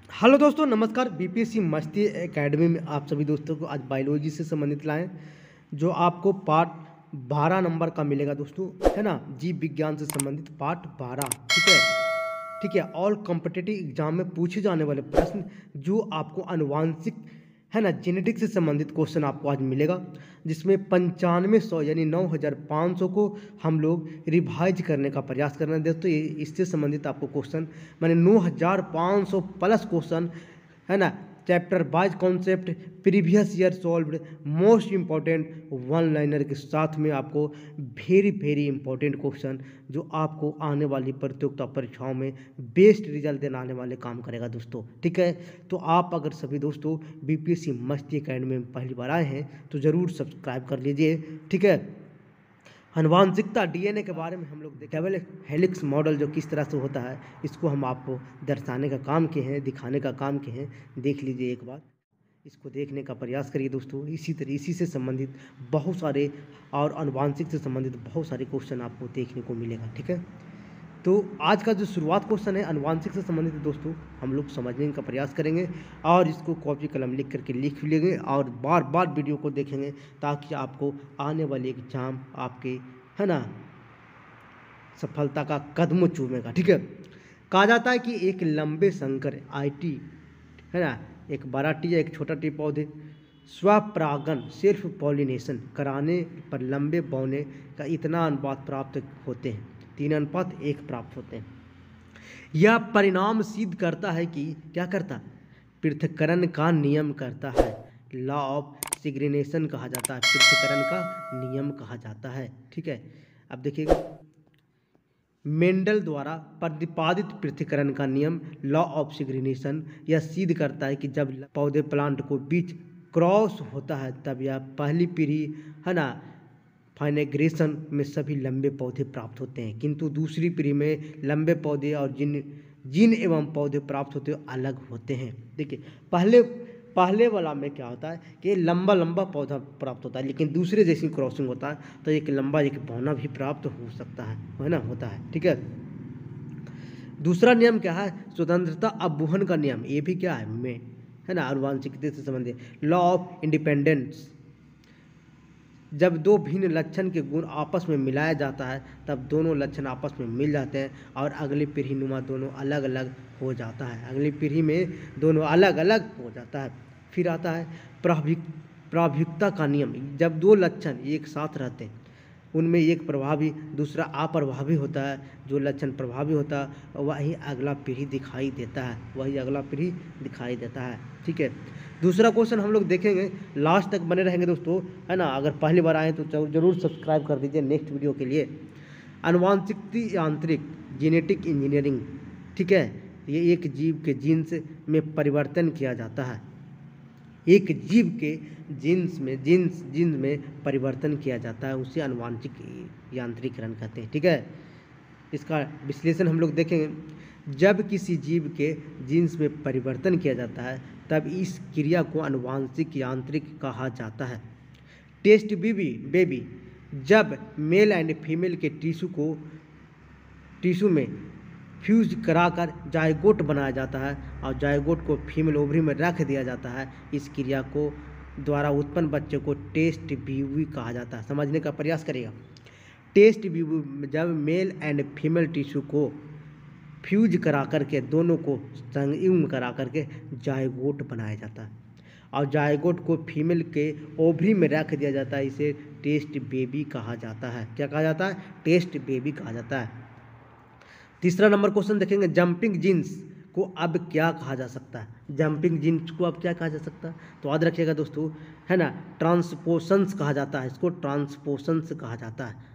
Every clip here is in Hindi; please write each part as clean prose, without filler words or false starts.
हेलो दोस्तों, नमस्कार। बीपीएससी मस्ती एकेडमी में आप सभी दोस्तों को आज बायोलॉजी से संबंधित लाएं, जो आपको पार्ट 12 नंबर का मिलेगा दोस्तों, है ना। जीव विज्ञान से संबंधित पार्ट 12। ठीक है, ठीक है। ऑल कॉम्पिटिटिव एग्जाम में पूछे जाने वाले प्रश्न, जो आपको आनुवांशिक, है ना, जेनेटिक्स से संबंधित क्वेश्चन आपको आज मिलेगा, जिसमें 9500 यानी 9500 को हम लोग रिवाइज करने का प्रयास कर रहे हैं दोस्तों। ये इससे संबंधित आपको क्वेश्चन मैंने 9500 प्लस क्वेश्चन, है ना, chapter wise concept, previous year solved, most important one liner के साथ में आपको वेरी इंपॉर्टेंट क्वेश्चन, जो आपको आने वाली प्रतियोगिता परीक्षाओं में बेस्ट रिजल्ट दिलाने वाले काम करेगा दोस्तों। ठीक है, तो आप अगर सभी दोस्तों बीपीएससी मस्ती एकेडमी में पहली बार आए हैं तो ज़रूर सब्सक्राइब कर लीजिए। ठीक है, आनुवांशिकता डीएनए के बारे में हम लोग केवल हेलिक्स मॉडल जो किस तरह से होता है, इसको हम आपको दर्शाने का काम किए हैं, दिखाने का काम किए हैं। देख लीजिए एक बार, इसको देखने का प्रयास करिए दोस्तों। इसी से संबंधित बहुत सारे और आनुवांशिक से संबंधित बहुत सारे क्वेश्चन आपको देखने को मिलेगा। ठीक है, तो आज का जो शुरुआत क्वेश्चन है आनुवांशिक से संबंधित दोस्तों, हम लोग समझने का प्रयास करेंगे और इसको कॉपी कलम लिख करके लिख लेंगे और बार बार वीडियो को देखेंगे, ताकि आपको आने वाले एग्जाम आपके, है ना, सफलता का कदम चूमेगा। ठीक है, कहा जाता है कि एक लंबे संकर आईटी, है ना, एक बड़ा टी या एक छोटा टी पौधे स्वपरागन सेल्फ पॉलिनेशन कराने पर लंबे पौधे का इतना अनुपात प्राप्त होते हैं, 3:1 प्राप्त होते हैं। यह परिणाम सिद्ध करता है कि क्या करता, पृथक्करण का नियम करता है। लॉ ऑफ सिग्रेनेशन कहा जाता है, पृथक्करण का नियम कहा जाता है। ठीक है, अब देखिएगा, मेंडल द्वारा प्रतिपादित पृथक्करण का नियम लॉ ऑफ सिग्रेनेशन यह सिद्ध करता है कि जब पौधे प्लांट को बीच क्रॉस होता है, तब यह पहली पीढ़ी, है ना, फाइनेग्रेशन में सभी लंबे पौधे प्राप्त होते हैं, किंतु दूसरी पीढ़ी में लंबे पौधे और जिन एवं पौधे प्राप्त होते हैं अलग होते हैं। देखिए, पहले वाला में क्या होता है कि लंबा पौधा प्राप्त होता है, लेकिन दूसरे जैसी क्रॉसिंग होता है तो एक लंबा एक पौधा भी प्राप्त हो सकता है ना, होता है। ठीक है, दूसरा नियम क्या है, स्वतंत्रता अवमूहन का नियम। ये भी क्या है ना, आनुवांशिकता से संबंधित लॉ ऑफ इंडिपेंडेंस। जब दो भिन्न लक्षण के गुण आपस में मिलाया जाता है, तब दोनों लक्षण आपस में मिल जाते हैं और अगली पीढ़ी नुमा दोनों अलग अलग हो जाता है। अगली पीढ़ी में दोनों अलग अलग हो जाता है। फिर आता है प्राभिकता का नियम। जब दो लक्षण एक साथ रहते हैं, उनमें एक प्रभावी दूसरा अप्रभावी होता है। जो लक्षण प्रभावी होता है वही अगला पीढ़ी दिखाई देता है। ठीक है, दूसरा क्वेश्चन हम लोग देखेंगे, लास्ट तक बने रहेंगे दोस्तों, है ना। अगर पहली बार आए तो जरूर सब्सक्राइब कर दीजिए नेक्स्ट वीडियो के लिए। आनुवांशिक यांत्रिक जेनेटिक इंजीनियरिंग। ठीक है, ये एक जीव के जीन्स में परिवर्तन किया जाता है। एक जीव के जीन्स में परिवर्तन किया जाता है, उसे आनुवांशिक यांत्रिकरण कहते हैं। ठीक है, इसका विश्लेषण हम लोग देखेंगे। जब किसी जीव के जीन्स में परिवर्तन किया जाता है, तब इस क्रिया को आनुवांशिक यांत्रिक कहा जाता है। टेस्ट बेबी, जब मेल एंड फीमेल के टिश्यू में फ्यूज कराकर जायगोट बनाया जाता है और जायगोट को फीमेल ओवरी में रख दिया जाता है, इस क्रिया को द्वारा उत्पन्न बच्चे को टेस्ट बेबी कहा जाता है। समझने का प्रयास करिएगा। टेस्ट बेबी, जब मेल एंड फीमेल टिश्यू को फ्यूज करा करके दोनों को संयुग्म करा करके जायगोट बनाया जाता है और जायगोट को फीमेल के ओवरी में रख दिया जाता है, इसे टेस्ट बेबी कहा जाता है। क्या कहा जाता है, टेस्ट बेबी कहा जाता है। तीसरा नंबर क्वेश्चन देखेंगे, जंपिंग जीन्स को अब क्या कहा जा सकता है। जंपिंग जीन्स को अब क्या कहा जा सकता है, तो याद रखिएगा दोस्तों, है ना, ट्रांसपोशंस कहा जाता है, इसको ट्रांसपोशंस कहा जाता है।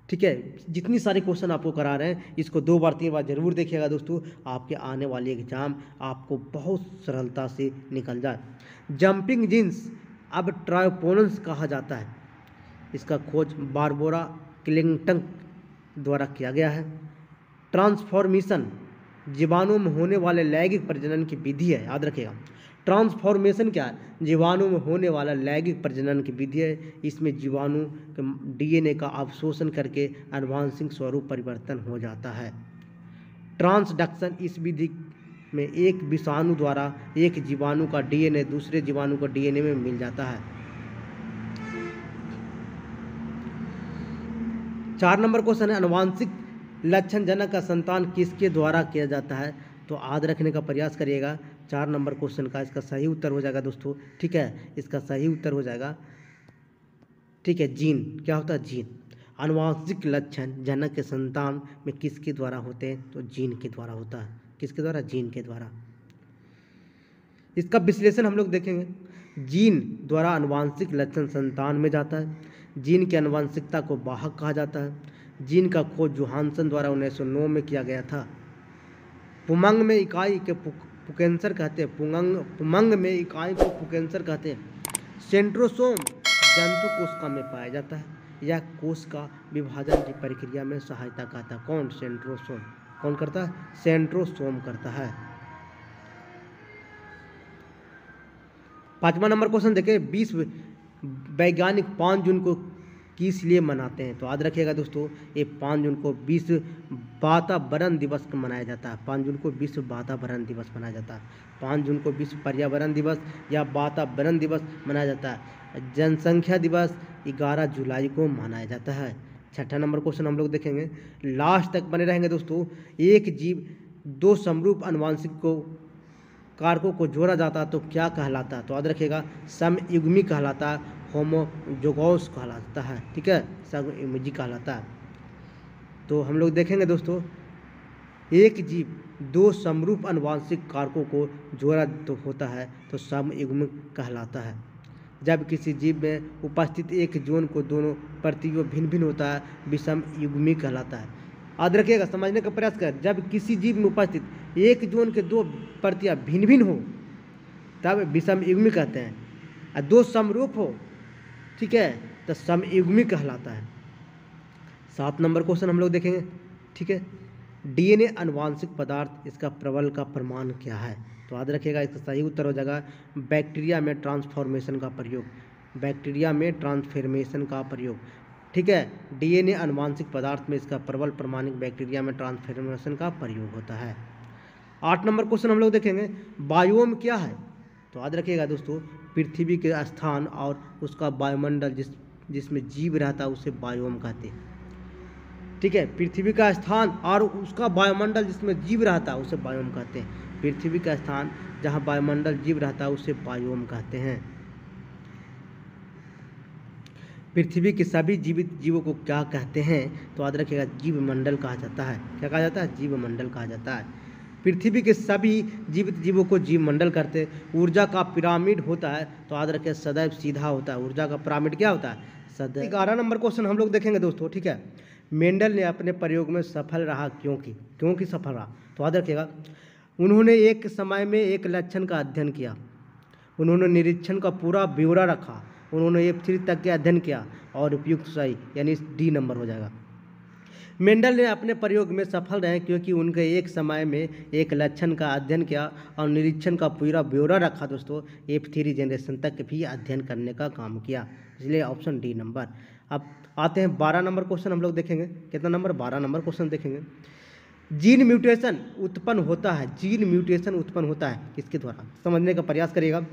ठीक है, जितनी सारे क्वेश्चन आपको करा रहे हैं, इसको 2 बार 3 बार जरूर देखिएगा दोस्तों, आपके आने वाले एग्जाम आपको बहुत सरलता से निकल जाए। जंपिंग जीन्स अब ट्रायोपोनस कहा जाता है। इसका खोज बारबोरा क्लिंगटन द्वारा किया गया है। ट्रांसफॉर्मेशन जीवाणु में होने वाले लैंगिक प्रजनन की विधि है, याद रखिएगा। ट्रांसफॉर्मेशन क्या है, जीवाणु में होने वाला लैंगिक प्रजनन की विधि है। इसमें जीवाणु के डीएनए का अवशोषण करके आनुवांशिक स्वरूप परिवर्तन हो जाता है। ट्रांसडक्शन, इस विधि में एक विषाणु द्वारा एक जीवाणु का डीएनए दूसरे जीवाणु का डीएनए में मिल जाता है। 4 नंबर क्वेश्चन है, आनुवांशिक लक्षण जनक का संतान किसके द्वारा किया जाता है? तो याद रखने का प्रयास करिएगा। 4 नंबर क्वेश्चन का इसका सही उत्तर हो जाएगा दोस्तों, ठीक है, इसका सही उत्तर हो जाएगा, ठीक है, जीन। क्या होता है? जीन। आनुवांशिक लक्षण जनक के संतान में किसके द्वारा होते हैं? तो जीन के द्वारा होता है। किसके द्वारा? जीन के द्वारा। इसका विश्लेषण हम लोग देखेंगे। जीन द्वारा आनुवांशिक लक्षण संतान में जाता है। जीन की आनुवांशिकता को वाहक कहा जाता है। जीन का खोज जोहानसन द्वारा 1909 में किया गया था। पुमंग में इकाई के पुकेंसर कहते हैं। पुमंग में इकाई को पुकेंसर कहते हैं। सेंट्रोसोम जंतु कोशिका में पाया जाता है। यह कोशिका विभाजन की प्रक्रिया में सहायता करता है। कौन? सेंट्रोसोम। कौन करता है? सेंट्रोसोम करता है। 5वां नंबर क्वेश्चन देखिए, विश्व वैज्ञानिक 5 जून को किस लिए मनाते हैं? तो याद रखिएगा दोस्तों, ये 5 जून को विश्व वातावरण दिवस मनाया जाता है। 5 जून को विश्व वातावरण दिवस मनाया जाता है। 5 जून को विश्व पर्यावरण दिवस या वातावरण दिवस मनाया जाता है। जनसंख्या दिवस 11 जुलाई को मनाया जाता है। 6ठा नंबर क्वेश्चन हम लोग देखेंगे, लास्ट तक बने रहेंगे दोस्तों। एक जीव 2 समरूप आनुवांशिक कारकों को जोड़ा जाता है तो क्या कहलाता है? तो याद रखिएगा, समयुग्मी कहलाता है, होमोजोगस कहलाता है, ठीक है, समयुग्मी कहलाता है। तो हम लोग देखेंगे दोस्तों, एक जीव 2 समरूप आनुवांशिक कारकों को जोड़ा तो होता है तो समयुग्मी कहलाता है। जब किसी जीव में उपस्थित एक जोन को दोनों प्रतियों भिन्न भिन्न होता है, विषम युग्मी कहलाता है। याद रखिएगा, समझने का प्रयास कर। जब किसी जीव में उपस्थित एक जोन के 2 प्रतियां भिन्न भिन्न हो तब विषम युग्मी कहते हैं, और 2 समरूप हो, ठीक है, तो समयुग्मी कहलाता है। 7 नंबर क्वेश्चन हम लोग देखेंगे, ठीक है, डीएनए आनुवांशिक पदार्थ, इसका प्रबल का प्रमाण क्या है? तो याद रखिएगा, इसका सही उत्तर हो जाएगा बैक्टीरिया में ट्रांसफॉर्मेशन का प्रयोग। बैक्टीरिया में ट्रांसफॉर्मेशन का प्रयोग, ठीक है, डीएनए आनुवांशिक पदार्थ में इसका प्रबल प्रमाणिक बैक्टीरिया में ट्रांसफॉर्मेशन का प्रयोग होता है। 8 नंबर क्वेश्चन हम लोग देखेंगे, बायोम क्या है? तो याद रखिएगा दोस्तों, पृथ्वी के स्थान और उसका वायुमंडल जिसमें जीव रहता है उसे बायोम कहते हैं, ठीक है। पृथ्वी का स्थान और उसका वायुमंडल जिसमें जीव रहता है उसे बायोम कहते हैं। पृथ्वी का स्थान जहाँ वायुमंडल जीव रहता है उसे बायोम कहते हैं। पृथ्वी के सभी जीवित जीवों को क्या कहते हैं? तो याद रखिएगा, जीव मंडल कहा जाता है। क्या कहा जाता है? जीव मंडल कहा जाता है। पृथ्वी के सभी जीवित जीवों को जीव मंडल करते हैं। ऊर्जा का पिरामिड होता है तो याद रखिए सदैव सीधा होता है। ऊर्जा का पिरामिड क्या होता है? सदैव। 11 नंबर क्वेश्चन हम लोग देखेंगे दोस्तों, ठीक है, मेंडल ने अपने प्रयोग में सफल रहा क्योंकि सफल रहा? तो याद रखिएगा, उन्होंने एक समय में एक लक्षण का अध्ययन किया, उन्होंने निरीक्षण का पूरा ब्यौरा रखा, उन्होंने F3 तक के अध्ययन किया और उपयुक्त सही, यानी D नंबर हो जाएगा। मेंडल ने अपने प्रयोग में सफल रहे क्योंकि उनके एक समय में एक लक्षण का अध्ययन किया और निरीक्षण का पूरा ब्यौरा रखा दोस्तों। F3 जनरेशन तक भी अध्ययन करने का काम किया, इसलिए ऑप्शन D नंबर। अब आते हैं 12 नंबर क्वेश्चन हम लोग देखेंगे। कितना नंबर? 12 नंबर क्वेश्चन देखेंगे। जीन म्यूटेशन उत्पन्न होता है, जीन म्यूटेशन उत्पन्न होता है किसके द्वारा? समझने का प्रयास करिएगा।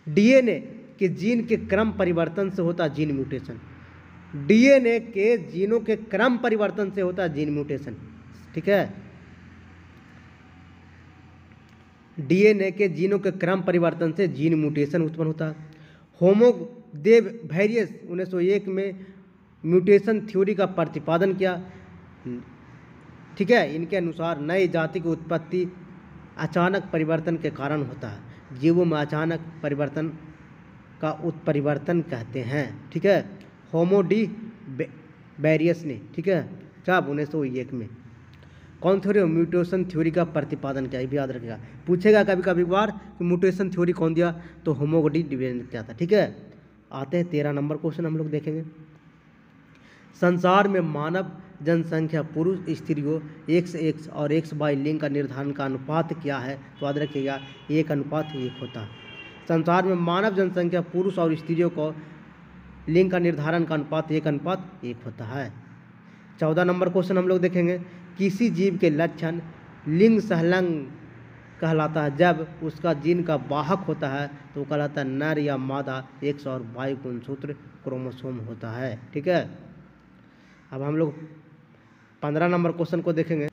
डीएनए के जीन के क्रम परिवर्तन से होता है जीन म्यूटेशन। डीएनए के जीनों के क्रम परिवर्तन से होता है जीन म्यूटेशन, ठीक है। डीएनए के जीनों के क्रम परिवर्तन से जीन म्यूटेशन उत्पन्न होता है। होमो दे वेरियस 1901 में म्यूटेशन थ्योरी का प्रतिपादन किया, ठीक है। इनके अनुसार नई जाति की उत्पत्ति अचानक परिवर्तन के कारण होता है। जीवों में अचानक परिवर्तन का उत्परिवर्तन कहते हैं, ठीक है। होमो डी वेरियस ने, ठीक है, कब? 1901 में। कौन थ्योरी? म्यूटेशन थ्योरी का प्रतिपादन किया, ये भी याद रखिएगा। पूछेगा कभी कभी बार कि म्यूटेशन थ्योरी कौन दिया, तो होमो डी वेरियस ने किया था, ठीक है। आते हैं 13 नंबर क्वेश्चन हम लोग देखेंगे। संसार में मानव जनसंख्या पुरुष स्त्रियों X और XY लिंग का निर्धारण का अनुपात क्या है? तो याद रखिएगा 1:1 होता है। संसार में मानव जनसंख्या पुरुष और स्त्रियों को लिंग का निर्धारण का अनुपात 1:1 होता है। 14 नंबर क्वेश्चन हम लोग देखेंगे। किसी जीव के लक्षण लिंग सहलंग कहलाता है। जब उसका जीन का वाहक होता है तो वो कहलाता है नर या मादा X और Y गुणसूत्र क्रोमोसोम होता है। ठीक है, अब हम लोग 15 नंबर क्वेश्चन को देखेंगे।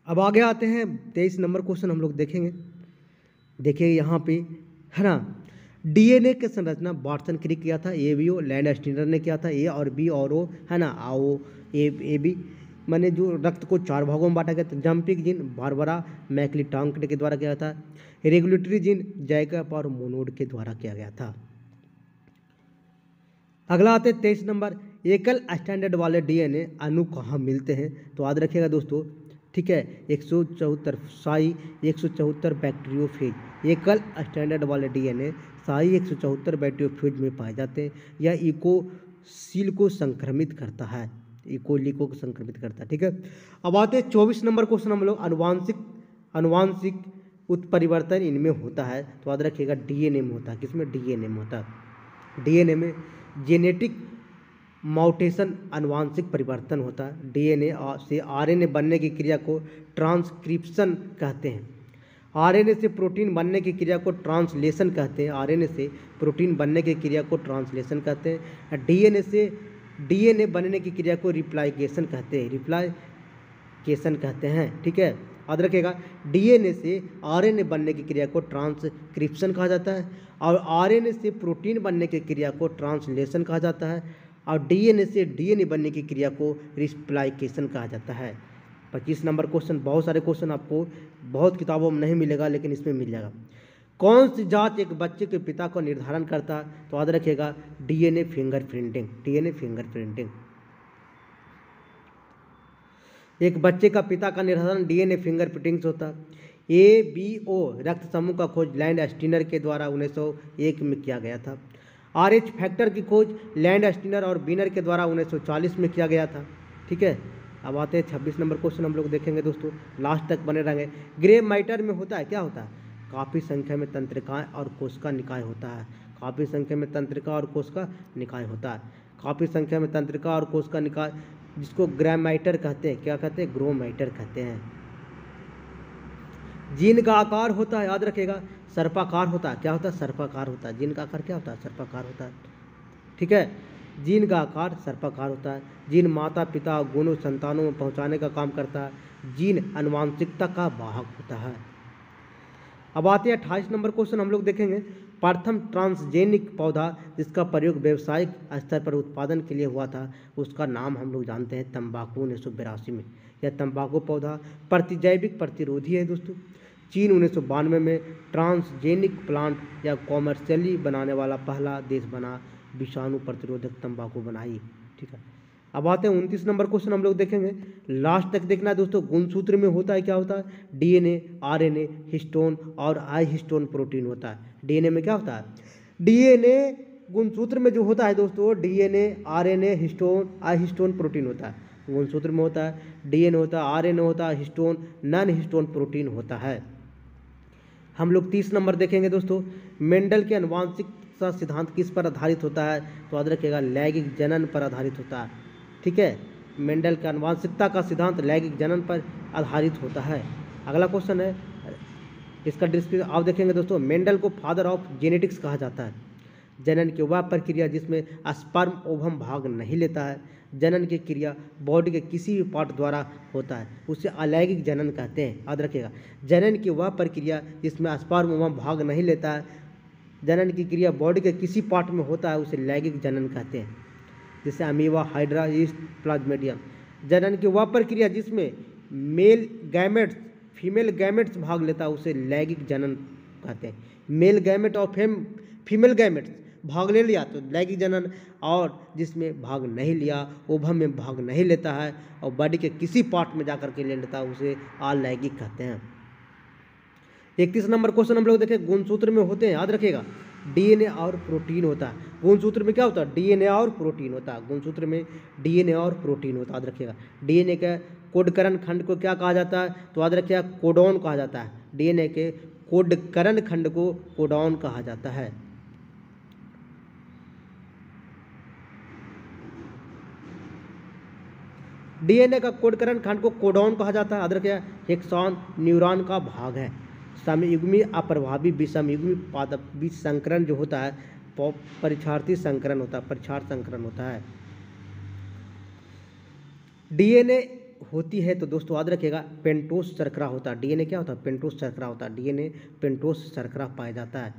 अब आगे आते हैं 23 नंबर क्वेश्चन हम लोग देखेंगे। देखिए यहाँ पे है ना, डीएनए की संरचना वाटसन क्रिक किया था, एबीओ लैंडस्टीनर ने किया था, ए और बी और ओ है ना, आओ ए बी मैंने जो रक्त को 4 भागों में बांटा गया था। जंपिंग जीन बारबरा मैक्लिटांक के द्वारा किया था। रेगुलेटरी जीन जैकब और मोनोड के द्वारा किया गया था। अगला आते 23 नंबर, एकल स्टैंडर्ड वाले डीएनए अणु कहाँ मिलते हैं? तो याद रखिएगा दोस्तों, ठीक है, 174 साई 174 बैक्टीरियोफेज। एकल स्टैंडर्ड वाले डीएनए साई 174 बैक्टीरियोफेज में पाए जाते हैं। यह इकोसील को संक्रमित करता है, इकोली को संक्रमित करता है। ठीक है, अब आते हैं 24 नंबर क्वेश्चन हम लोग, अनुवांशिक उत्परिवर्तन इनमें होता है। तो याद रखिएगा डीएनए में होता है। किसमें? डीएनए में होता है। डीएनए में जेनेटिक म्यूटेशन अनुवांशिक परिवर्तन होता है। डीएनए से आरएनए बनने की क्रिया को ट्रांसक्रिप्शन कहते हैं। आरएनए से प्रोटीन बनने की क्रिया को ट्रांसलेशन कहते हैं। आरएनए से प्रोटीन बनने की क्रिया को ट्रांसलेशन कहते हैं। डीएनए से डीएनए बनने की क्रिया को रिप्लाइकेशन कहते हैं, रिप्लाइकेशन कहते हैं। ठीक है, याद रखिएगा डीएनए से आरएनए बनने की क्रिया को ट्रांसक्रिप्शन कहा जाता है और आरएनए से प्रोटीन बनने की क्रिया को ट्रांसलेशन कहा जाता है और डीएनए से डीएनए बनने की क्रिया को रिप्लाइकेशन कहा जाता है। 25 नंबर क्वेश्चन, बहुत सारे क्वेश्चन आपको बहुत किताबों में नहीं मिलेगा लेकिन इसमें मिल जाएगा। कौन सी जांच एक बच्चे के पिता को निर्धारण करता है? तो याद रखिएगा डीएनए फिंगरप्रिंटिंग, डीएनए फिंगरप्रिंटिंग। एक बच्चे का पिता का निर्धारण डीएनए फिंगरप्रिंटिंग से होता है। एबीओ रक्त समूह का खोज लैंडस्टीनर के द्वारा 1901 में किया गया था। RH फैक्टर की खोज लैंडस्टीनर और बीनर के द्वारा 1940 में किया गया था। ठीक है, अब आते हैं 26 नंबर क्वेश्चन हम लोग देखेंगे दोस्तों, लास्ट तक बने रहेंगे। ग्रे मैटर में होता है, क्या होता है? काफ़ी संख्या में तंत्रिकाएं और कोशिका निकाय होता है। काफ़ी संख्या में तंत्रिका और कोशिका निकाय होता है। काफ़ी संख्या में तंत्रिका और कोशिका निकाय, जिसको ग्रामैटर कहते हैं। क्या कहते हैं? ग्रोमैटर कहते हैं। जीन का आकार होता है, याद रखिएगा सर्पाकार होता है। क्या होता है? सर्पाकार होता है। जीन का आकार क्या होता है? सर्पाकार होता है। ठीक है, जीन का आकार सर्पाकार होता है। जीन माता पिता गुणों संतानों में पहुंचाने का काम करता है। जीन आनुवंशिकता का वाहक होता है। अब आते हैं 28 नंबर क्वेश्चन हम लोग देखेंगे। प्रथम ट्रांसजेनिक पौधा जिसका प्रयोग व्यावसायिक स्तर पर उत्पादन के लिए हुआ था, उसका नाम हम लोग जानते हैं तंबाकू। 1982 में यह तंबाकू पौधा प्रतिजैविक प्रतिरोधी है दोस्तों। चीन 1992 में ट्रांसजेनिक प्लांट या कॉमर्शियली बनाने वाला पहला देश बना, विषाणु प्रतिरोधक तंबाकू बनाई। ठीक है, अब आते हैं 29 नंबर क्वेश्चन हम लोग देखेंगे, लास्ट तक देखना है दोस्तों। गुणसूत्र में होता है, क्या होता है? डीएनए, आरएनए, हिस्टोन और आई हिस्टोन प्रोटीन होता है। डीएनए में क्या होता है? डीएनए गुणसूत्र में जो होता है दोस्तों, डीएनए, आरएनए, हिस्टोन, आई हिस्टोन प्रोटीन होता है। गुणसूत्र में होता है डीएनए होता है, आरएनए होता है, हिस्टोन नॉन हिस्टोन प्रोटीन होता है। हम लोग 30 नंबर देखेंगे दोस्तों, मेंडल के आनुवंशिकता सिद्धांत किस पर आधारित होता है? तो याद रखिएगा लैंगिक जनन पर आधारित होता है। ठीक है, मेंडल का आनुवंशिकता का सिद्धांत लैंगिक जनन पर आधारित होता है। अगला क्वेश्चन है, इसका डिस्क्रिप्शन आप देखेंगे दोस्तों। मेंडल को फादर ऑफ जेनेटिक्स कहा जाता है। जनन की वह प्रक्रिया जिसमें स्पर्म ओवम भाग नहीं लेता है। जनन की क्रिया बॉडी के किसी भी पार्ट द्वारा होता है, उसे अलैंगिक जनन कहते हैं। याद रखिएगा जनन की वह प्रक्रिया जिसमें स्पर्म ओवम भाग नहीं लेता है, जनन की क्रिया बॉडी के किसी पार्ट में होता है, उसे लैंगिक जनन कहते हैं। जैसे अमीबा, हाइड्रा, यीस्ट, प्लाज्मेडियम। जनन की वह प्रक्रिया जिसमें मेल गैमेट्स फीमेल गैमेट्स भाग लेता है उसे लैंगिक जनन कहते हैं। मेल गैमेट और फीमेल गैमेट्स भाग ले लिया तो लैंगिक जनन, और जिसमें भाग नहीं लिया, ओवम में भाग नहीं लेता है और बॉडी के किसी पार्ट में जाकर के ले लेता है, उसे अलैंगिक कहते हैं। 31 नंबर क्वेश्चन हम लोग देखें, गुणसूत्र में होते हैं, याद रखिएगा, डीएनए और प्रोटीन होता है। गुणसूत्र में क्या होता है? डीएनए और प्रोटीन होता है। गुणसूत्र में डीएनए और प्रोटीन होता है, याद रखिएगा। डीएनए के कोडकरण खंड को क्या कहा जाता है? तो याद रखिएगा कोडॉन कहा जाता है। डीएनए के कोडकरण खंड को कोडॉन कहा जाता है। डीएनए का कोडकरण खंड को कोडॉन कहा जाता है, याद रखिएगा। हेक्सॉन न्यूरॉन का भाग है। समयुग्मी अप्रभावी विषमयुग्मी पादप बीज संकरण जो होता है परीक्षार्थी संकरण होता है, परीक्षार्थ संकरण होता है। डीएनए होती है तो दोस्तों याद रखिएगा पेंटोस शर्करा होता है। डीएनए क्या होता है? पेंटोस शर्करा होता है। डीएनए पेंटोस शर्करा पाया जाता है।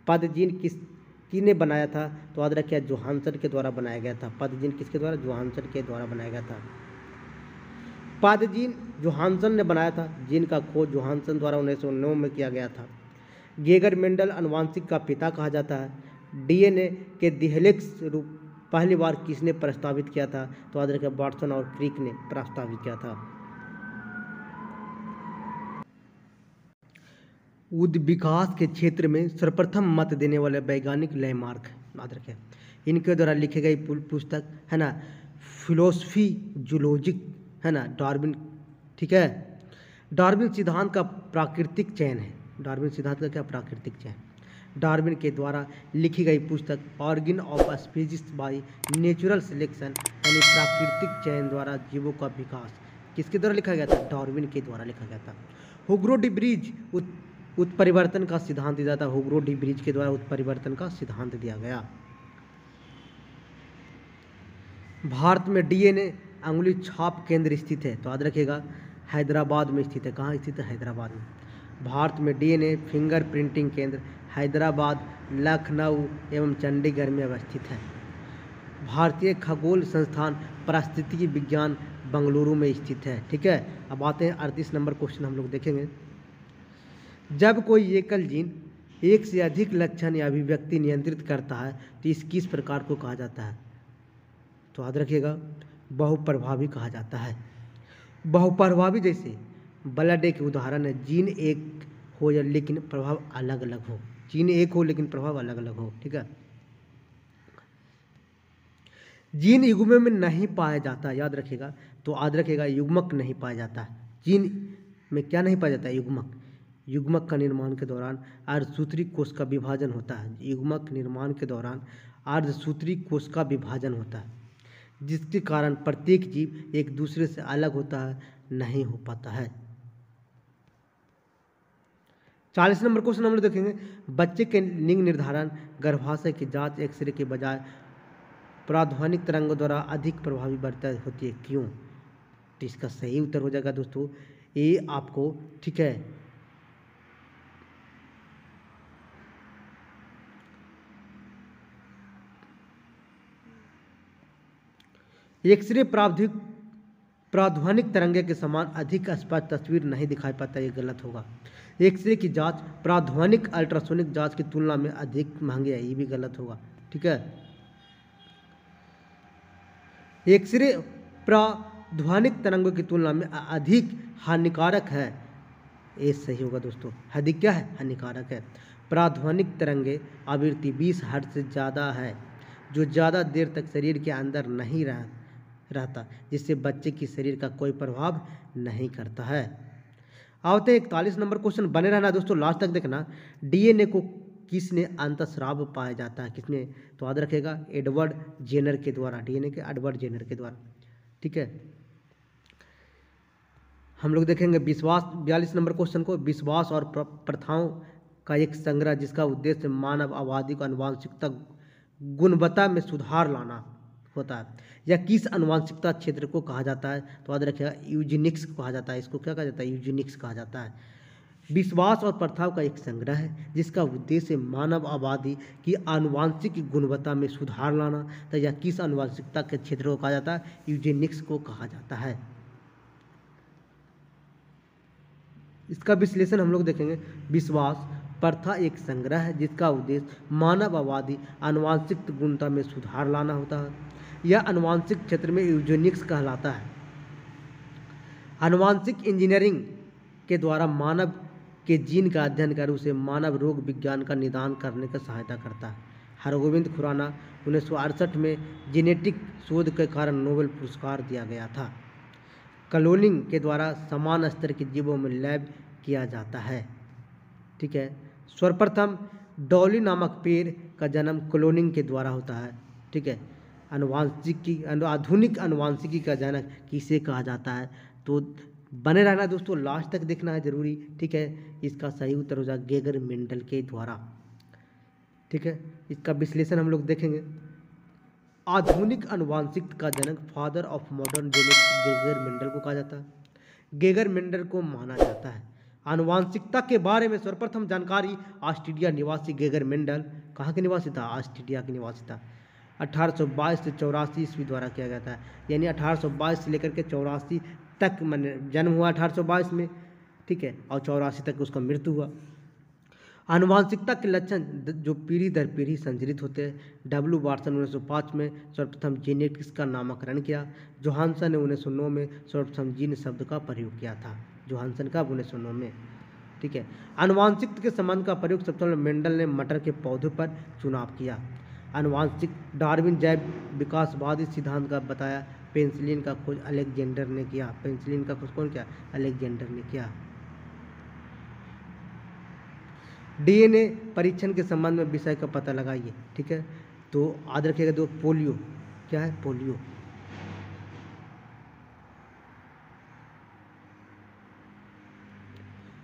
पद जीन किसने बनाया था? तो याद रखिएगा जोहानसन के द्वारा बनाया गया था। पद जीन किसके द्वारा? जोहानसन के द्वारा बनाया गया था। पद जीन जोहानसन ने बनाया था, जिनका खोज जोहानसन द्वारा 1909 में किया गया था। गेगर मेंडल आनुवंशिक का पिता कहा जाता है। डीएनए के द्विहेलिक्स रूप पहली बार किसने प्रस्तावित किया था? तो याद रखिए वाटसन और क्रिक ने प्रस्तावित किया था। उद्विकास के क्षेत्र में सर्वप्रथम मत देने वाले वैज्ञानिक लैमार्क, याद रखें। इनके द्वारा लिखी गई पुस्तक है ना फिलोसफी जूलॉजिक, है ना डार्विन, ठीक है। डार्विन सिद्धांत का प्राकृतिक चयन है। डार्विन सिद्धांत का क्या? प्राकृतिक चयन। डार्विन के द्वारा लिखी गई पुस्तक organ of species by natural selection, यानी प्राकृतिक चयन द्वारा जीवों का विकास, किसके द्वारा लिखा गया था? डार्विन के द्वारा लिखा गया था। हुगो डी ब्रिज उत्परिवर्तन का सिद्धांत दिया था। हुगो डी ब्रिज के द्वारा उत्परिवर्तन का सिद्धांत दिया गया। भारत में डीएनए अंगुली छाप केंद्र स्थित है, तो याद रखिएगा हैदराबाद में स्थित है। कहाँ स्थित है? हैदराबाद में। भारत में डीएनए फिंगर प्रिंटिंग केंद्र हैदराबाद, लखनऊ एवं चंडीगढ़ में अवस्थित है। भारतीय खगोल संस्थान पारिस्थितिकी विज्ञान बंगलुरु में स्थित है, ठीक है। अब आते हैं 38 नंबर क्वेश्चन हम लोग देखेंगे। जब कोई एकल जीन एक से अधिक लक्षण या अभिव्यक्ति नियंत्रित करता है तो इस किस प्रकार को कहा जाता है? तो याद रखिएगा बहुप्रभावी कहा जाता है। बहुप्रभावी जैसे ब्लड एक उदाहरण है। जीन एक हो या लेकिन प्रभाव अलग अलग हो। जीन एक हो लेकिन प्रभाव अलग अलग हो, ठीक है। जीन युग्म में नहीं पाया जाता, याद रखिएगा। तो याद रखिएगा युग्मक नहीं पाया जाता। जीन में क्या नहीं पाया जाता? युग्मक। युग्मक का निर्माण के दौरान अर्धसूत्री कोश का विभाजन होता है। युग्मक निर्माण के दौरान अर्धसूत्री कोश का विभाजन होता है, जिसके कारण प्रत्येक जीव एक दूसरे से अलग होता है, नहीं हो पाता है। 40 नंबर क्वेश्चन हम लोग देखेंगे। बच्चे के लिंग निर्धारण गर्भाशय की जांच एक्सरे के बजाय प्राध्वनिक तरंगों द्वारा अधिक प्रभावी वर्तित होती है, क्यों? तो इसका सही उत्तर हो जाएगा दोस्तों ये आपको, ठीक है। एक्सरे प्राध्वनिक तरंगे के समान अधिक स्पष्ट तस्वीर नहीं दिखाई पाता, ये गलत होगा। एक्सरे की जांच प्राध्वनिक अल्ट्रासोनिक जांच की तुलना में अधिक महंगी है, ये भी गलत होगा, ठीक है। एक्सरे प्राध्वनिक तरंगों की तुलना में अधिक हानिकारक है, ये सही होगा दोस्तों। अधिक क्या है? हानिकारक है। प्राध्वनिक तरंगे आवृत्ति 20 हर्ट्ज से ज़्यादा है, जो ज़्यादा देर तक शरीर के अंदर नहीं रहता, जिससे बच्चे की शरीर का कोई प्रभाव नहीं करता है। आते 41 नंबर क्वेश्चन, बने रहना दोस्तों, लास्ट तक देखना। डीएनए को किसने अंतःस्राव पाया जाता है? किसने? तो याद रखेगा एडवर्ड जेनर के द्वारा। डीएनए के एडवर्ड जेनर के द्वारा, ठीक है। हम लोग देखेंगे विश्वास 42 नंबर क्वेश्चन को। विश्वास और प्रथाओं का एक संग्रह जिसका उद्देश्य मानव आबादी को आनुवंशिकता गुणवत्ता में सुधार लाना होता है, या किस आनुवंशिकता क्षेत्र को कहा जाता है? तो याद रखिएगा यूजेनिक्स कहा जाता है। इसको क्या कहा जाता है? यूजेनिक्स कहा जाता है। विश्वास और प्रथाओं का एक संग्रह है जिसका उद्देश्य मानव आबादी की आनुवंशिक गुणवत्ता में सुधार लाना, तो या किस आनुवंशिकता के क्षेत्र को कहा जाता है? यूजेनिक्स को कहा जाता है। इसका विश्लेषण हम लोग देखेंगे। विश्वास प्रथा एक संग्रह है जिसका उद्देश्य मानववादी आनुवंशिक गुणता में सुधार लाना होता है। यह आनुवंशिक क्षेत्र में यूजेनिक्स कहलाता है। आनुवंशिक इंजीनियरिंग के द्वारा मानव के जीन का अध्ययन कर उसे मानव रोग विज्ञान का निदान करने का सहायता करता है। हरगोविंद खुराना 1968 में जेनेटिक शोध के कारण नोबेल पुरस्कार दिया गया था। क्लोनिंग के द्वारा समान स्तर के जीवों में लैब किया जाता है। ठीक है। सर्वप्रथम डॉली नामक पेड़ का जन्म क्लोनिंग के द्वारा होता है। ठीक है। आधुनिक आनुवंशिकी का जनक किसे कहा जाता है? तो बने रहना दोस्तों, लास्ट तक देखना है जरूरी। ठीक है। इसका सही उत्तर हो जाएगा गेगर मेंडल के द्वारा। ठीक है। इसका विश्लेषण हम लोग देखेंगे। आधुनिक आनुवंशिक का जनक father of modern genetics Gregor Mendel को कहा जाता है। गेगर मेंडल को माना जाता है। आनुवंशिकता के बारे में सर्वप्रथम जानकारी ऑस्ट्रेलिया निवासी गेगर मेंडल, कहाँ के निवासी था? ऑस्ट्रेलिया के निवासी था। 1822 से 84 ईस्वी द्वारा किया गया था। यानी 1822 से लेकर के 84 तक मैंने जन्म हुआ 1822 में। ठीक है। और 84 तक उसका मृत्यु हुआ। आनुवंशिकता के लक्षण जो पीढ़ी दर पीढ़ी संचरित होते हैं। डब्ल्यू वाटसन 1905 में सर्वप्रथम जेनेटिक्स का नामकरण किया। जोहानसन ने 1909 में सर्वप्रथम जीन शब्द का प्रयोग किया था। जोहानसन का 1909 में। ठीक है। आनुवंशिकता के संबंध का प्रयोग सबसे पहले मेंडल ने मटर के पौधों पर चुनाव किया। आनुवंशिक डार्विन जैव विकासवादी सिद्धांत का बताया। पेनिसिलिन का खोज अलेक्जेंडर ने किया। पेनिसिलिन का खोज कौन किया? अलेक्जेंडर ने किया। डीएनए परीक्षण के संबंध में विषय का पता लगाइए। ठीक है। तो याद रखिएगा दो, पोलियो क्या है? पोलियो।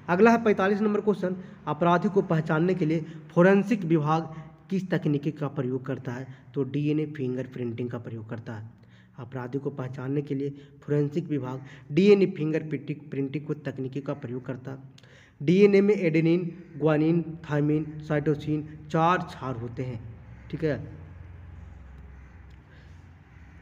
अगला है 45 नंबर क्वेश्चन। अपराधी को पहचानने के लिए फोरेंसिक विभाग किस तकनीकी का प्रयोग करता है? तो डीएनए फिंगरप्रिंटिंग का प्रयोग करता है। अपराधी को पहचानने के लिए फोरेंसिक विभाग डीएनए फिंगरप्रिंटिंग को तकनीकी का प्रयोग करता है। डीएनए में एडेनिन, ग्वानिन, थाइमिन, साइटोसिन 4 क्षार होते हैं। ठीक है।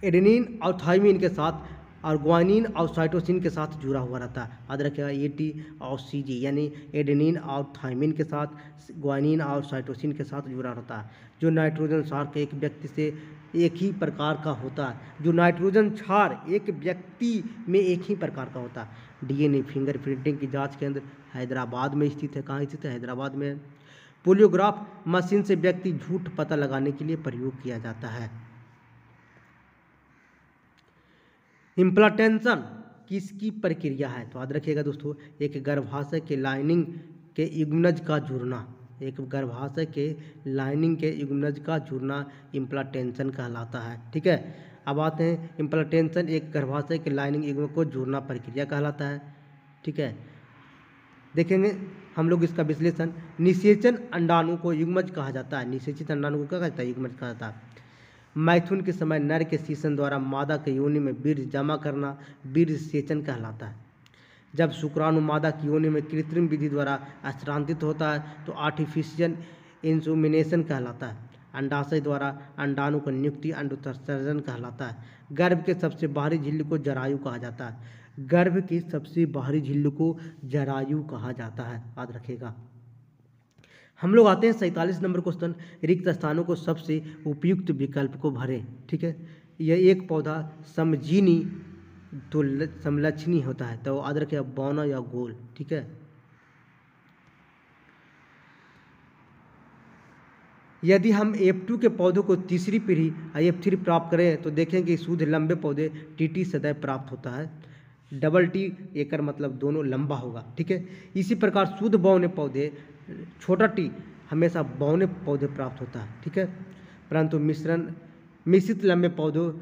एडेनिन और थाइमिन के साथ और ग्वानिन और साइटोसिन के साथ जुड़ा हुआ रहता है। याद रखिएगा एटी और सीजी, यानी एडेनिन और थाइमिन के साथ, ग्वानिन और साइटोसिन के साथ जुड़ा रहता है। जो नाइट्रोजन क्षार एक व्यक्ति से एक ही प्रकार का होता है। जो नाइट्रोजन क्षार एक व्यक्ति में एक ही प्रकार का होता है। डीएनए फिंगरप्रिंटिंग की जांच केंद्र हैदराबाद में स्थित है। कहाँ स्थित है? हैदराबाद में। पोलियोग्राफ मशीन से व्यक्ति झूठ पता लगाने के लिए प्रयोग किया जाता है। इम्प्लांटेशन किसकी प्रक्रिया है? तो याद रखिएगा दोस्तों, एक गर्भाशय के लाइनिंग के युग्मनज का जुड़ना। एक गर्भाशय के लाइनिंग के युग्मनज का जुड़ना इम्प्लांटेशन कहलाता है। ठीक है। अब आते हैं इम्प्लांटेशन एक गर्भाशय के लाइनिंग युग्म को जोड़ना प्रक्रिया कहलाता है। ठीक है। देखेंगे हम लोग इसका विश्लेषण। निषेचन अंडाणु को युग्मज कहा जाता है। निषेचित अंडाणु को क्या कहता है? युग्मज कहा जाता है। मैथुन के समय नर के सीसन द्वारा मादा के योनि में वीर्य जमा करना वीर्य सेचन कहलाता है। जब शुक्राणु मादा की योनि में कृत्रिम विधि द्वारा स्थानांतरित होता है तो आर्टिफिशियल इंसेमिनेशन कहलाता है। अंडाशय द्वारा अंडाणु का नियुक्ति अंडोत्सर्जन कहलाता है। गर्भ के सबसे बाहरी झिल्ली को जरायु कहा जाता है। गर्भ की सबसे बाहरी झिल्ली को जरायु कहा जाता है। याद रखिएगा। हम लोग आते हैं 47 नंबर क्वेश्चन। रिक्त स्थानों को सबसे उपयुक्त विकल्प को भरें। ठीक है। यह एक पौधा समजीनी तो समलक्षणी होता है। तो याद रखिए बौना या गोल। ठीक है। यदि हम F2 के पौधों को तीसरी पीढ़ी F3 प्राप्त करें तो देखें कि शुद्ध लंबे पौधे TT सदैव प्राप्त होता है। डबल टी एकर मतलब दोनों लंबा होगा। ठीक है। इसी प्रकार शुद्ध बौने पौधे छोटा टी हमेशा बौने पौधे प्राप्त होता है। ठीक है। परंतु मिश्रित लंबे पौधों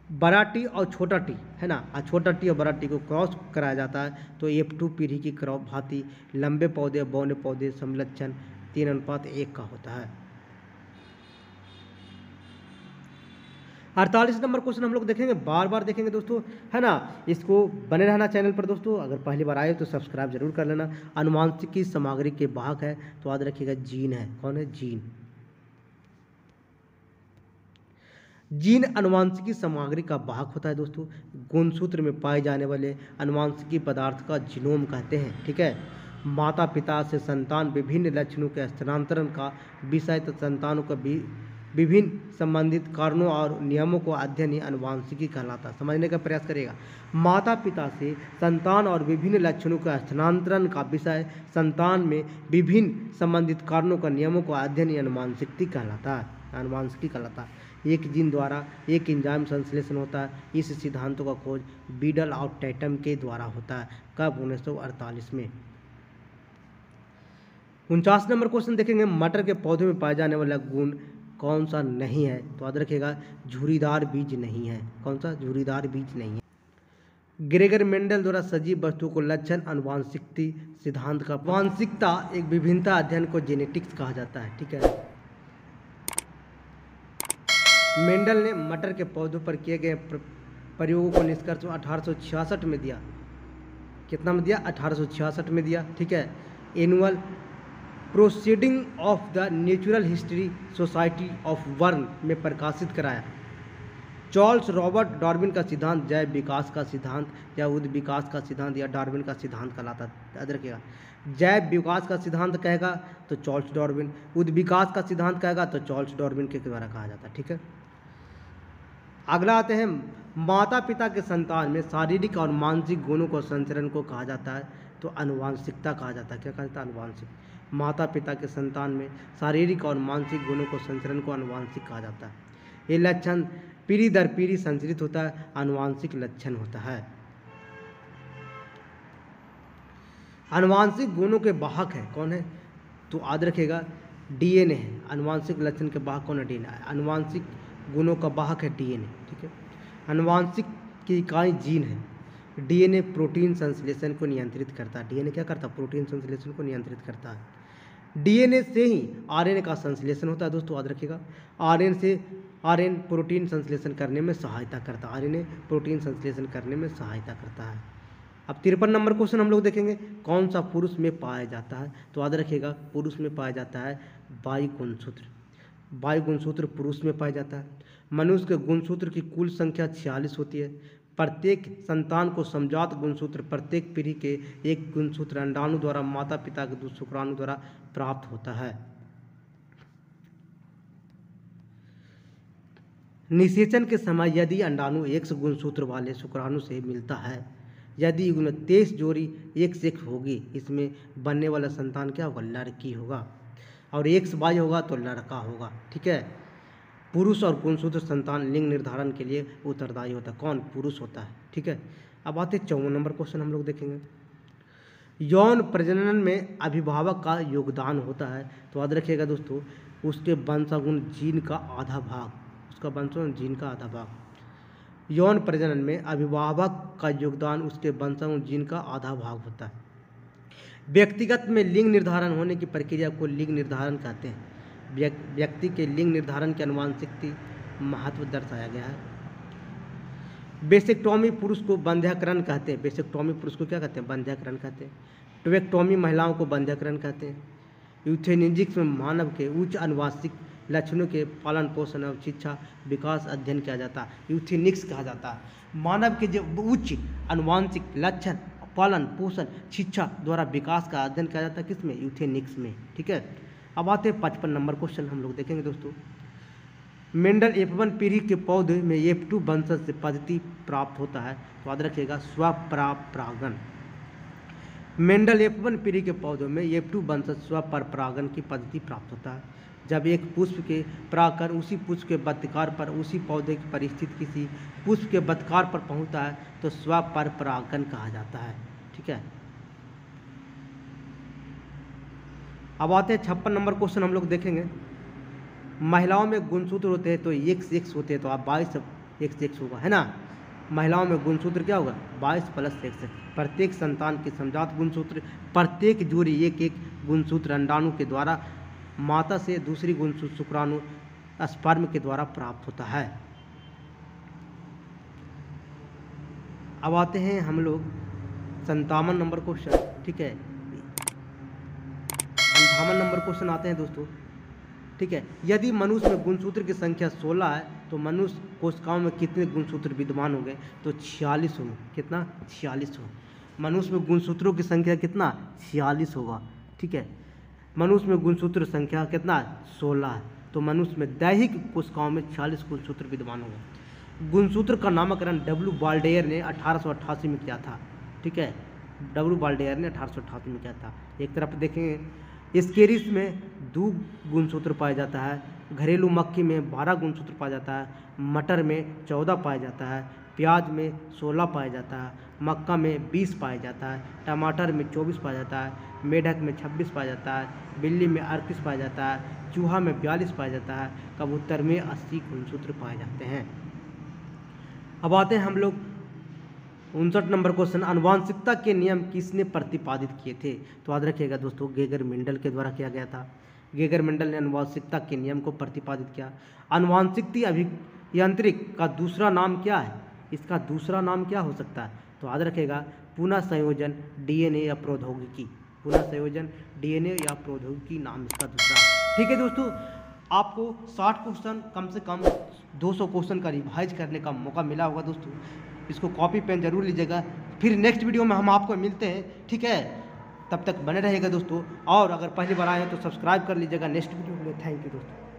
बड़ा टी और छोटा टी है ना, छोटा टी और बड़ा टी को क्रॉस कराया जाता है तो F2 पीढ़ी की क्रॉप भांति लंबे पौधे बौने पौधे समलक्षण 3:1 का होता है। 48 नंबर क्वेश्चन हम लोग देखेंगे, बार बार देखेंगे दोस्तों, है ना। इसको बने रहना चैनल पर दोस्तों। अगर पहली बार आए तो सब्सक्राइब जरूर कर लेना। आनुवंशिकी सामग्री के वाहक है तो याद रखिएगा जीन है। कौन है? जीन। जीन अनुवांशिकी सामग्री का वाहक होता है दोस्तों। गुणसूत्र में पाए जाने वाले अनुवांशिकी पदार्थ का जीनोम कहते हैं। ठीक है। माता पिता से संतान विभिन्न लक्षणों के स्थानांतरण का विषय तथा संतानों का विभिन्न संबंधित कारणों और नियमों को अध्ययन ही अनुवांशिकी कहलाता है। समझने का प्रयास करेगा। माता पिता से संतान और विभिन्न लक्षणों के स्थानांतरण का विषय संतान में विभिन्न संबंधित कारणों का नियमों को अध्ययन ही अनुवांशिकी कहलाता है। अनुवांशिकी कहलाता है। एक जीन द्वारा एक एंजाइम संश्लेषण होता है। इस सिद्धांतों का खोज बीडल और टैटम के द्वारा होता है। कब? 1948 में। 49 नंबर क्वेश्चन देखेंगे। मटर के पौधे में पाया जाने वाला गुण कौन सा नहीं है? तो याद रखिएगा, झुर्रीदार बीज नहीं है। कौन सा? झुर्रीदार बीज नहीं है। ग्रेगर मेंडल द्वारा सजीव वस्तुओं को लक्षण अनुवांशिकी सिद्धांत का आनुवांशिकता एक विभिन्नता अध्ययन को जेनेटिक्स कहा जाता है। ठीक है। मेंडल ने मटर के पौधों पर किए गए प्रयोगों को निष्कर्ष 1866 में दिया। कितना में दिया? 1866 में दिया। ठीक है। Annual proceeding of the natural history society of burn में प्रकाशित कराया। चार्ल्स रॉबर्ट डार्विन का सिद्धांत जैव विकास का सिद्धांत या उद विकास का सिद्धांत या डार्विन का सिद्धांत कहलाता है। याद रखिएगा, जैव विकास का सिद्धांत कहेगा तो चार्ल्स डार्विन, उद विकास का सिद्धांत कहेगा तो चार्ल्स डार्विन के द्वारा कहा जाता है। ठीक है। अगला आते हैं, माता पिता के संतान में शारीरिक और मानसिक गुणों को संचरण को कहा जाता है तो अनुवांशिकता कहा जाता है। क्या कहा जाता है? अनुवांशिक। माता पिता के संतान में शारीरिक और मानसिक गुणों को संचरण को अनुवांशिक कहा जाता है। ये लक्षण पीढ़ी दर पीढ़ी संचरित होता है, अनुवांशिक लक्षण होता है। अनुवांशिक गुणों के वाहक है कौन है? तो याद रखिएगा, डीएनए है। अनुवांशिक लक्षण के वाहक कौन है? डीएनए। अनुवांशिक गुणों का वाहक है डीएनए। ठीक है। अनुवांशिक की इकाई जीन है। डीएनए प्रोटीन संश्लेषण को नियंत्रित करता है। डीएनए क्या करता है? प्रोटीन संश्लेषण को नियंत्रित करता है। डीएनए से ही आरएनए का संश्लेषण होता है। दोस्तों याद रखिएगा, आरएनए प्रोटीन संश्लेषण करने में सहायता करता है। आरएनए प्रोटीन संश्लेषण करने में सहायता करता है। अब 53 नंबर क्वेश्चन हम लोग देखेंगे, कौन सा पुरुष में पाया जाता है? तो याद रखिएगा, पुरुष में पाया जाता है वाई गुणसूत्र। वाई गुणसूत्र पुरुष में पाया जाता है। मनुष्य के गुणसूत्र की कुल संख्या 46 होती है। प्रत्येक संतान को समजात गुणसूत्र प्रत्येक पीढ़ी के एक गुणसूत्र अंडाणु द्वारा माता पिता के दूसरे शुक्राणु द्वारा प्राप्त होता है। निषेचन के समय यदि अंडाणु X गुणसूत्र वाले शुक्राणु से मिलता है, यदि 29 जोड़ी X होगी, इसमें बनने वाला संतान क्या होगा? लड़की होगा। और XY होगा तो लड़का होगा। ठीक है। पुरुष और गुणसूत्र संतान लिंग निर्धारण के लिए उत्तरदायी होता है। कौन? पुरुष होता है। ठीक है। अब आते 54 नंबर क्वेश्चन हम लोग देखेंगे, यौन प्रजनन में अभिभावक का योगदान होता है। तो याद रखिएगा दोस्तों, उसके वंशानुगुण जीन का आधा भाग, उसका वंशानुगुण जीन का आधा भाग। यौन प्रजनन में अभिभावक का योगदान उसके वंशानुगुण जीन का आधा भाग होता है। व्यक्तिगत में लिंग निर्धारण होने की प्रक्रिया को लिंग निर्धारण कहते हैं। व्यक्ति के लिंग निर्धारण के अनुवांशिक महत्व दर्शाया गया है। बेसेक्टोमी पुरुष को बंध्याकरण कहते हैं। बेसेक्टोमी पुरुष को क्या कहते हैं? बंध्याकरण कहते हैं। ट्यूबेक्टोमी महिलाओं को बंध्याकरण कहते हैं। यूथेनेसिस में मानव के उच्च अनुवांशिक लक्षणों के पालन पोषण और शिक्षा विकास अध्ययन किया जाता है। यूथेनिक्स कहा जाता है। मानव के जो उच्च अनुवांशिक लक्षण पालन पोषण शिक्षा द्वारा विकास का अध्ययन किया जाता है। किसमें? यूथेनिक्स में। ठीक है। अब आते हैं 55 नंबर क्वेश्चन हम लोग देखेंगे दोस्तों, मेंडल F1 पीढ़ी के पौधे में F2 वंशज से पद्धति प्राप्त होता है। तो याद रखिएगा, स्वपरागण। मेंडल F1 पीढ़ी के पौधों में F2 वंशज स्वपरागण की पद्धति प्राप्त होता है। जब एक पुष्प के परागकण उसी पुष्प के बद्धकार पर उसी पौधे की परिस्थिति किसी पुष्प के बद्धकार पर पहुंचता है तो स्वपरागण कहा जाता है। ठीक है। अब आते हैं 56 नंबर क्वेश्चन हम लोग देखेंगे, महिलाओं में गुणसूत्र होते हैं तो XX होते हैं तो आप 22XX होगा, है ना। महिलाओं में गुणसूत्र क्या होगा? 22 + XX। प्रत्येक संतान के समजात गुणसूत्र प्रत्येक जोड़ी एक एक गुणसूत्र अंडाणु के द्वारा माता से दूसरी गुणसूत्र शुक्राणु स्पर्म के द्वारा प्राप्त होता है। अब आते हैं हम लोग 57 नंबर क्वेश्चन। ठीक है। 58 नंबर क्वेश्चन आते हैं दोस्तों। ठीक है। यदि मनुष्य में गुणसूत्र की संख्या 16 है तो मनुष्य कोशिकाओं में कितने गुणसूत्र विद्यमान होंगे? तो 46 होंगे। कितना? 46 होंगे। मनुष्य में गुणसूत्रों की संख्या कितना? 46 होगा, ठीक है। मनुष्य में गुणसूत्र संख्या कितना? 16 है। तो मनुष्य में दैहिक कोशिकाओं में 46 गुणसूत्र विद्यमान होंगे। गुणसूत्र का नामकरण डब्ल्यू बाल्डेयर ने 1888 में किया था, ठीक है। डब्ल्यू बाल्डेयर ने 1888 में किया था। एक तरफ देखेंगे, स्केरिस में 2 गुणसूत्र पाया जाता है, घरेलू मक्खी में 12 गुणसूत्र पाया जाता है, मटर में 14 पाया जाता है, प्याज में 16 पाया जाता है, मक्का में 20 पाया जाता है, टमाटर में 24 पाया जाता है, मेढक में 26 पाया जाता है, बिल्ली में 38 पाया जाता है, चूहा में 42 पाया जाता है, कबूतर में 80 गुणसूत्र पाए जाते हैं। अब आते हैं हम लोग 59 नंबर क्वेश्चन, आनुवांशिकता के नियम किसने प्रतिपादित किए थे? तो याद रखिएगा दोस्तों, गेगर मेंडल के द्वारा किया गया था। गेगर मेंडल ने आनुवांशिकता के नियम को प्रतिपादित किया। आनुवांशिकी अभियांत्रिक का दूसरा नाम क्या है? इसका दूसरा नाम क्या हो सकता है? तो याद रखिएगा, पुनः संयोजन, डीएनए या प्रौद्योगिकी। पुनः संयोजन, डीएनए या प्रौद्योगिकी नाम इसका दूसरा है, ठीक है दोस्तों। आपको 60 क्वेश्चन कम से कम 200 क्वेश्चन का रिवाइज करने का मौका मिला होगा दोस्तों। इसको कॉपी पेन जरूर लीजिएगा। फिर नेक्स्ट वीडियो में हम आपको मिलते हैं, ठीक है। तब तक बने रहेगा दोस्तों, और अगर पहली बार आए हैं तो सब्सक्राइब कर लीजिएगा। नेक्स्ट वीडियो में थैंक यू दोस्तों।